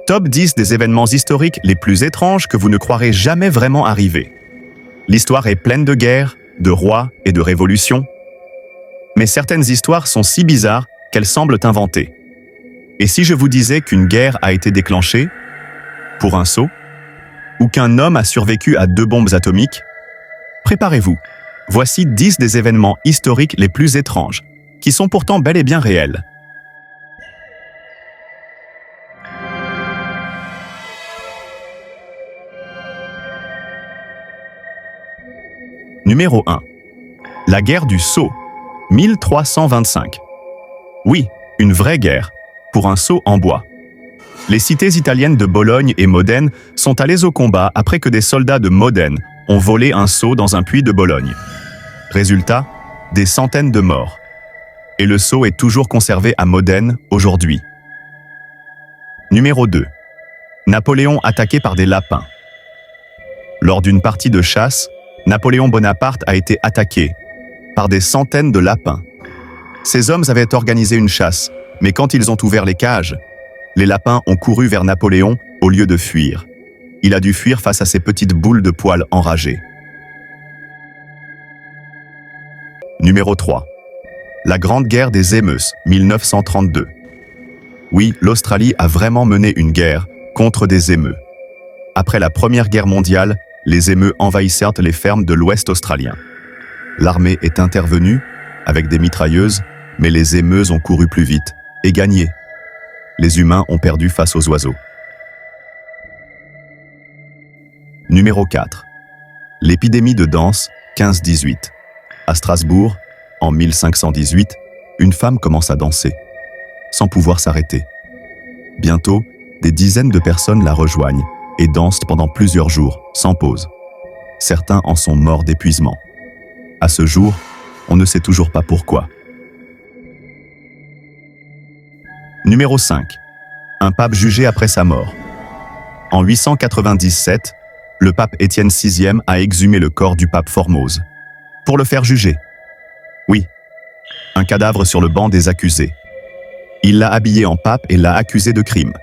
Top 10 des événements historiques les plus étranges que vous ne croirez jamais vraiment arriver. L'histoire est pleine de guerres, de rois et de révolutions. Mais certaines histoires sont si bizarres qu'elles semblent inventées. Et si je vous disais qu'une guerre a été déclenchée pour un sceau, ou qu'un homme a survécu à 2 bombes atomiques, préparez-vous. Voici 10 des événements historiques les plus étranges, qui sont pourtant bel et bien réels. Numéro 1. La guerre du Sceau, 1325. Oui, une vraie guerre, pour un sceau en bois. Les cités italiennes de Bologne et Modène sont allées au combat après que des soldats de Modène ont volé un sceau dans un puits de Bologne. Résultat, des centaines de morts. Et le sceau est toujours conservé à Modène aujourd'hui. Numéro 2. Napoléon attaqué par des lapins. Lors d'une partie de chasse, Napoléon Bonaparte a été attaqué par des centaines de lapins. Ces hommes avaient organisé une chasse, mais quand ils ont ouvert les cages, les lapins ont couru vers Napoléon au lieu de fuir. Il a dû fuir face à ces petites boules de poils enragées. Numéro 3. La Grande Guerre des Émeus, 1932. Oui, l'Australie a vraiment mené une guerre contre des émeus. Après la Première Guerre mondiale, les émeus envahissèrent les fermes de l'Ouest australien. L'armée est intervenue avec des mitrailleuses, mais les émeus ont couru plus vite et gagné. Les humains ont perdu face aux oiseaux. Numéro 4. L'épidémie de danse, 15-18. À Strasbourg, en 1518, une femme commence à danser, sans pouvoir s'arrêter. Bientôt, des dizaines de personnes la rejoignent et dansent pendant plusieurs jours, sans pause. Certains en sont morts d'épuisement. À ce jour, on ne sait toujours pas pourquoi. Numéro 5. Un pape jugé après sa mort. En 897, le pape Étienne VI a exhumé le corps du pape Formose pour le faire juger. Oui, un cadavre sur le banc des accusés. Il l'a habillé en pape et l'a accusé de crime.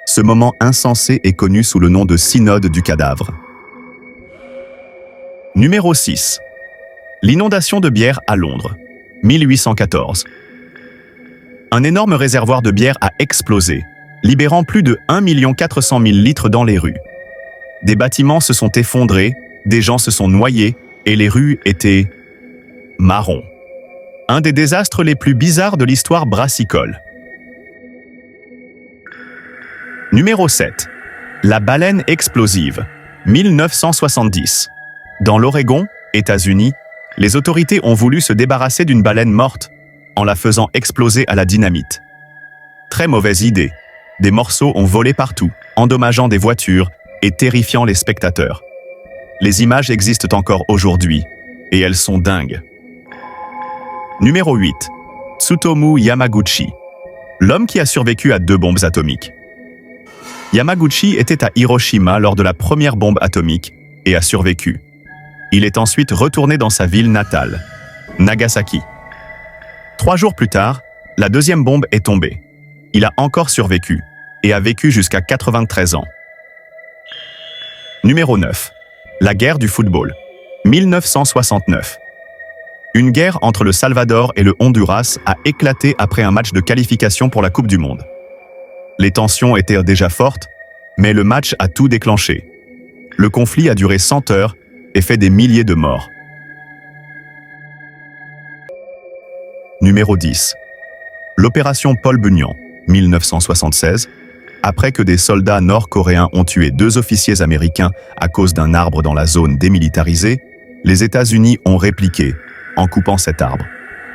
Ce moment insensé est connu sous le nom de synode du cadavre. Numéro 6. L'inondation de bière à Londres, 1814. Un énorme réservoir de bière a explosé, libérant plus de 1 400 000 litres dans les rues. Des bâtiments se sont effondrés, des gens se sont noyés et les rues étaient marron. Un des désastres les plus bizarres de l'histoire brassicole. Numéro 7. La baleine explosive, 1970. Dans l'Oregon, États-Unis, les autorités ont voulu se débarrasser d'une baleine morte en la faisant exploser à la dynamite. Très mauvaise idée. Des morceaux ont volé partout, endommageant des voitures et terrifiant les spectateurs. Les images existent encore aujourd'hui, et elles sont dingues. Numéro 8. Tsutomu Yamaguchi, l'homme qui a survécu à 2 bombes atomiques. Yamaguchi était à Hiroshima lors de la première bombe atomique et a survécu. Il est ensuite retourné dans sa ville natale, Nagasaki. 3 jours plus tard, la 2e bombe est tombée. Il a encore survécu et a vécu jusqu'à 93 ans. Numéro 9. La guerre du football, 1969. Une guerre entre le Salvador et le Honduras a éclaté après un match de qualification pour la Coupe du Monde. Les tensions étaient déjà fortes, mais le match a tout déclenché. Le conflit a duré 100 heures et fait des milliers de morts. Numéro 10. L'opération Paul Bunyan, 1976. Après que des soldats nord-coréens ont tué 2 officiers américains à cause d'un arbre dans la zone démilitarisée, les États-Unis ont répliqué en coupant cet arbre.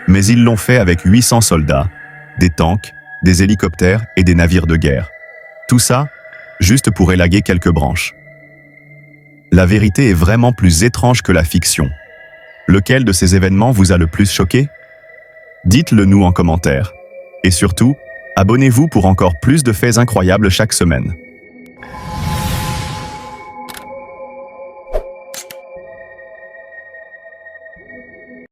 Mais ils l'ont fait avec 800 soldats, des tanks, des hélicoptères et des navires de guerre. Tout ça, juste pour élaguer quelques branches. La vérité est vraiment plus étrange que la fiction. Lequel de ces événements vous a le plus choqué? Dites-le nous en commentaire. Et surtout, abonnez-vous pour encore plus de faits incroyables chaque semaine.